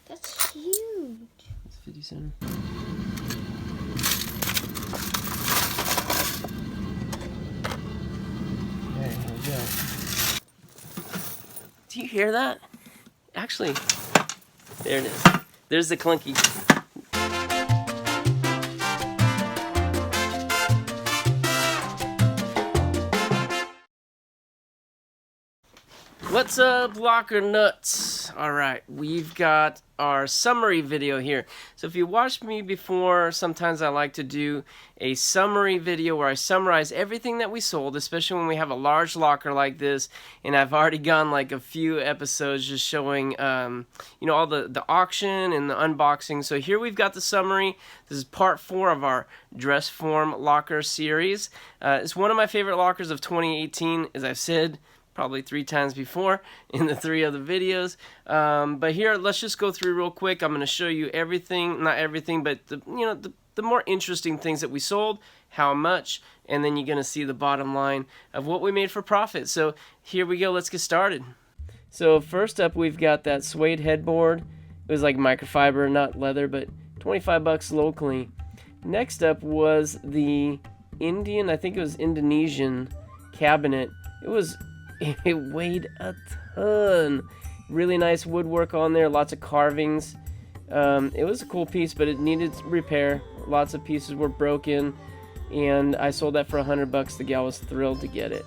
That's huge. It's 50 cents. Okay, here we go. Do you hear that? Actually, there it is. There's the clunky. What's up, locker nuts? Alright, we've got our summary video here. So if you watched me before, sometimes I like to do a summary video where I summarize everything that we sold, especially when we have a large locker like this. And I've already gone like a few episodes just showing, you know, all the auction and the unboxing. So here we've got the summary. This is part 4 of our dress form locker series. It's one of my favorite lockers of 2018, as I've said probably 3 times before in the 3 other videos. But here, let's just go through real quick. I'm going to show you everything, not everything, but the more interesting things that we sold, how much, and then you're going to see the bottom line of what we made for profit. So here we go. Let's get started. So first up, we've got that suede headboard. It was like microfiber, not leather, but 25 bucks locally. Next up was the Indian, I think it was Indonesian cabinet. It weighed a ton. Really nice woodwork on there, lots of carvings. It was a cool piece, but it needed repair. Lots of pieces were broken, and I sold that for 100 bucks. The gal was thrilled to get it.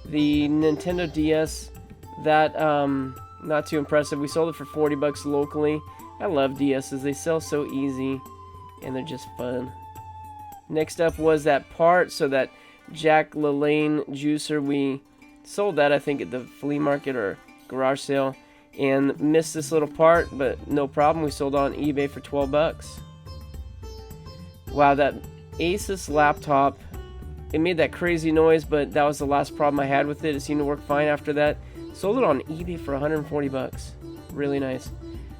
The Nintendo DS, that not too impressive. We sold it for 40 bucks locally. I love DSs. They sell so easy, and they're just fun. Next up was that part, so that Jack LaLanne juicer. We sold that, I think, at the flea market or garage sale, and missed this little part, but no problem. We sold it on eBay for 12 bucks. Wow, that Asus laptop, it made that crazy noise, but that was the last problem I had with it. It seemed to work fine after that. Sold it on eBay for 140 bucks. Really nice.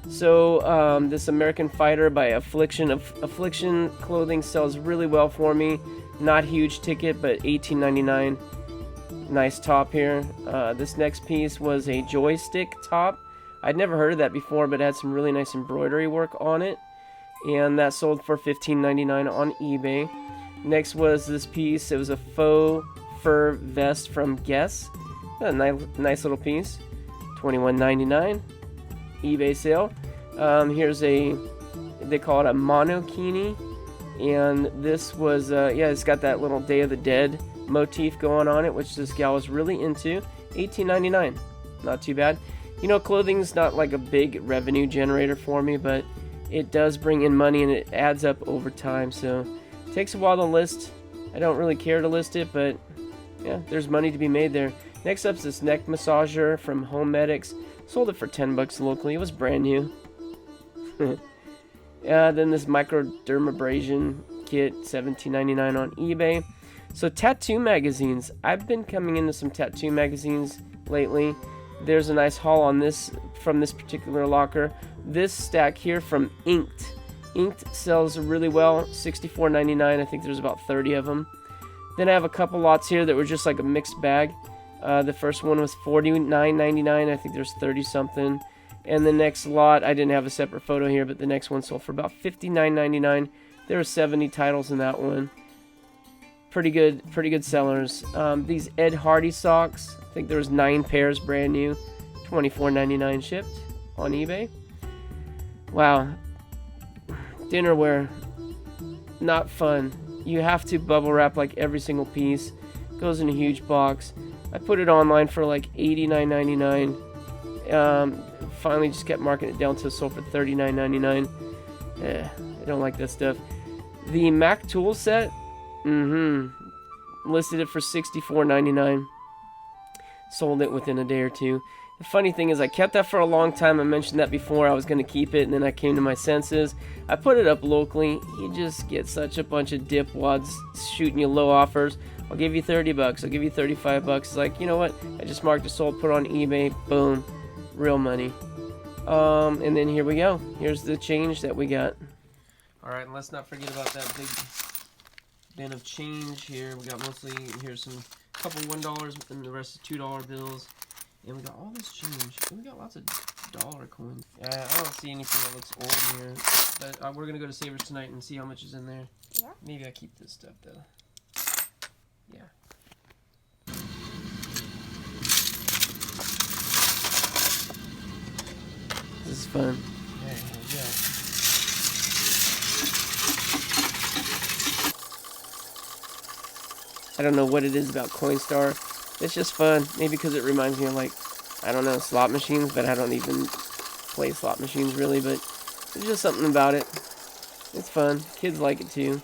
So this American Fighter by Affliction. Affliction clothing sells really well for me. Not huge ticket, but $18.99. Nice top here. This next piece was a joystick top. I'd never heard of that before, but it had some really nice embroidery work on it. And that sold for $15.99 on eBay. Next was this piece. It was a faux fur vest from Guess. A nice little piece. $21.99. eBay sale. Here's they call it a monokini. And this was, yeah, it's got that little Day of the Dead motif going on it, which this gal was really into. $18.99. Not too bad. You know, clothing's not like a big revenue generator for me, but it does bring in money and it adds up over time. So it takes a while to list. I don't really care to list it, but yeah, there's money to be made there. Next up is this neck massager from Home Medics. Sold it for 10 bucks locally. It was brand new. Then this microdermabrasion kit, $17.99 on eBay. So tattoo magazines. I've been coming into some tattoo magazines lately. There's a nice haul on this from this particular locker. This stack here from Inked. Inked sells really well, $64.99. I think there's about 30 of them. Then I have a couple lots here that were just like a mixed bag. The first one was $49.99. I think there's 30 something. And the next lot, I didn't have a separate photo here, but the next one sold for about $59.99. There were 70 titles in that one. Pretty good sellers. These Ed Hardy socks, I think there was 9 pairs brand new, $24.99 shipped on eBay. Wow. Dinnerware, not fun. You have to bubble wrap like every single piece. Goes in a huge box. I put it online for like $89.99. Finally just kept marking it down to sold for $39.99. I don't like that stuff. The Mac tool set, listed it for $64.99. Sold it within a day or two. The funny thing is I kept that for a long time. I mentioned that before. I was going to keep it, and then I came to my senses. I put it up locally. You just get such a bunch of dipwads shooting you low offers. I'll give you 30 bucks. I'll give you 35 bucks. It's like, you know what? I just marked it sold, put it on eBay. Boom. Real money. And then here we go. Here's the change that we got. Alright, and let's not forget about that big bin of change here. We got mostly, here's some couple $1 and the rest is $2 bills. And we got all this change. And we got lots of dollar coins. I don't see anything that looks old here. But we're gonna go to Savers tonight and see how much is in there. Yeah. Maybe I keep this stuff though. Yeah. This is fun. Yeah, here we go. I don't know what it is about Coinstar. It's just fun. Maybe because it reminds me of, like, I don't know, slot machines, but I don't even play slot machines really, but there's just something about it. It's fun. Kids like it too.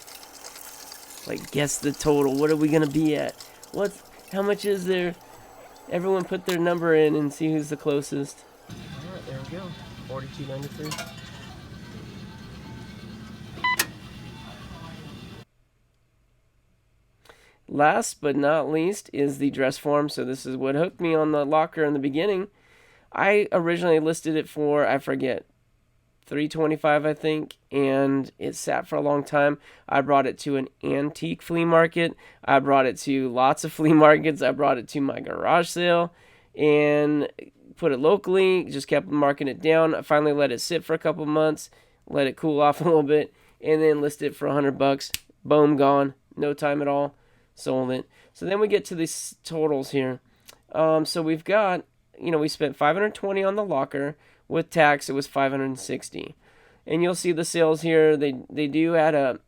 Like, guess the total. What are we gonna be at? How much is there? Everyone put their number in and see who's the closest. Alright, there we go. $42.93. Last but not least is the dress form. So this is what hooked me on the locker in the beginning. I originally listed it for, I forget, $325 I think, and it sat for a long time. I brought it to an antique flea market. I brought it to lots of flea markets. I brought it to my garage sale and put it locally, just kept marking it down. I finally let it sit for a couple months, let it cool off a little bit, and then listed it for $100. Boom, gone. No time at all. Sold it. So then we get to these totals here. So we've got, we spent $520 on the locker. With tax, it was $560. And you'll see the sales here. They do add up.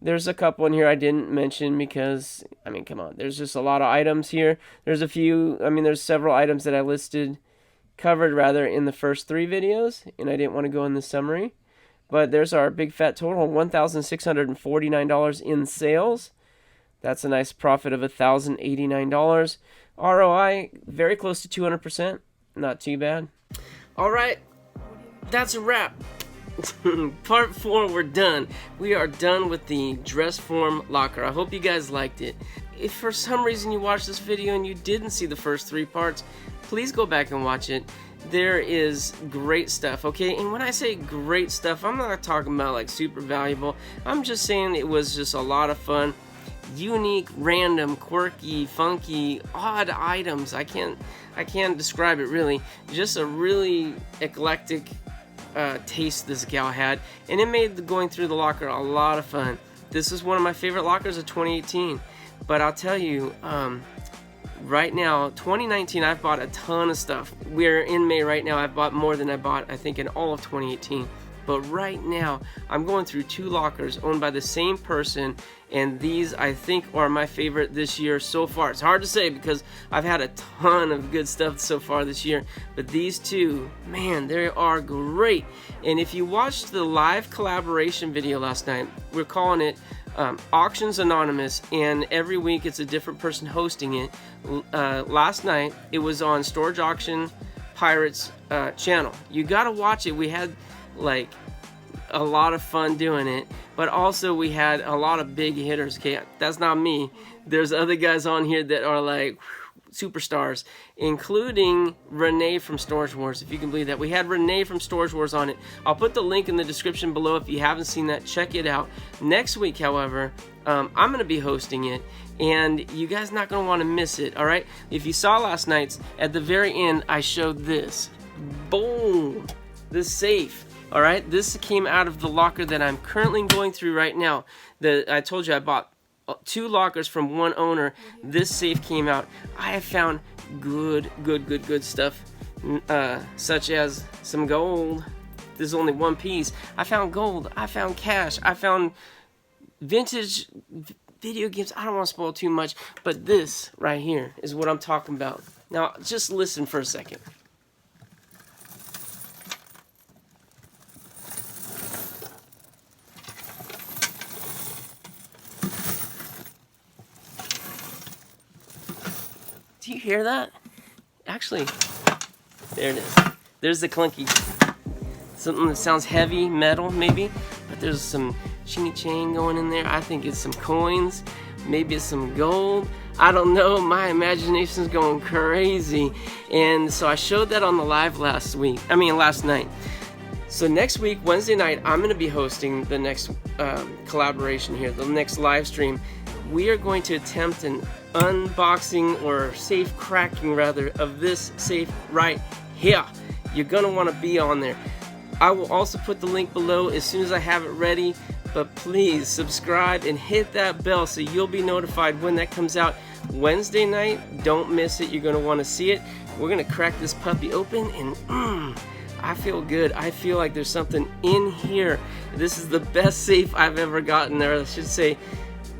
There's a couple in here I didn't mention because, come on. There's just a lot of items here. There's there's several items that I covered rather in the first 3 videos, and I didn't want to go in the summary. But there's our big fat total, $1,649 in sales. That's a nice profit of $1,089. ROI, very close to 200%. Not too bad. All right, that's a wrap. Part 4, we're done. We are done with the dress form locker. I hope you guys liked it. If for some reason you watched this video and you didn't see the first 3 parts, please go back and watch it. There is great stuff, okay? And when I say great stuff, I'm not talking about like super valuable. I'm just saying it was just a lot of fun. Unique, random, quirky, funky, odd items. I can't describe it really. Just a really eclectic taste this gal had, and it made going through the locker a lot of fun. This is one of my favorite lockers of 2018. But I'll tell you, right now, 2019, I've bought a ton of stuff. We're in May right now. I've bought more than I bought, I think, in all of 2018. But right now, I'm going through 2 lockers owned by the same person, and these, I think, are my favorite this year so far. It's hard to say because I've had a ton of good stuff so far this year, but these 2, man, they are great. And if you watched the live collaboration video last night, we're calling it Auctions Anonymous, and every week it's a different person hosting it. Last night, it was on Storage Auction Pirates channel. You gotta watch it. We had like a lot of fun doing it, but also we had a lot of big hitters. Okay, that's not me. There's other guys on here that are like superstars, including Renee from Storage Wars, if you can believe that. We had Renee from Storage Wars on it. I'll put the link in the description below if you haven't seen that. Check it out. Next week, however, I'm going to be hosting it, and you guys not going to want to miss it, all right? If you saw last night's, at the very end, I showed this. Boom! The safe. All right, this came out of the locker that I'm currently going through right now. I told you I bought 2 lockers from one owner. This safe came out. I have found good stuff, such as some gold. This is only 1 piece. I found gold. I found cash. I found vintage video games. I don't want to spoil too much, but this right here is what I'm talking about. Now, just listen for a second. Do you hear that? Actually, there it is. There's the clunky. Something that sounds heavy, metal maybe, but there's some chingy chain going in there. I think it's some coins, maybe it's some gold. I don't know, my imagination's going crazy. And so I showed that on the live last night. So next week, Wednesday night, I'm going to be hosting the next collaboration here, the next live stream. We are going to attempt an unboxing or safe cracking rather of this safe right here. You're gonna want to be on there. I will also put the link below as soon as I have it ready, but please subscribe and hit that bell so you'll be notified when that comes out Wednesday night. Don't miss it. You're gonna want to see it. We're gonna crack this puppy open, and I feel good. I feel like there's something in here. This is the best safe I've ever gotten, or I should say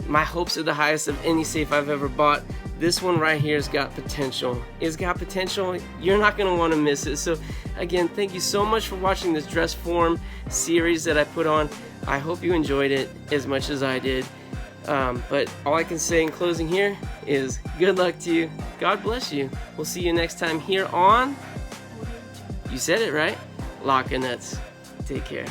my hopes are the highest of any safe I've ever bought. This one right here has got potential. It's got potential. You're not going to want to miss it. So again, thank you so much for watching this dress form series that I put on. I hope you enjoyed it as much as I did. But all I can say in closing here is good luck to you. God bless you. We'll see you next time here on, you said it right, Lockin' Nuts. Take care.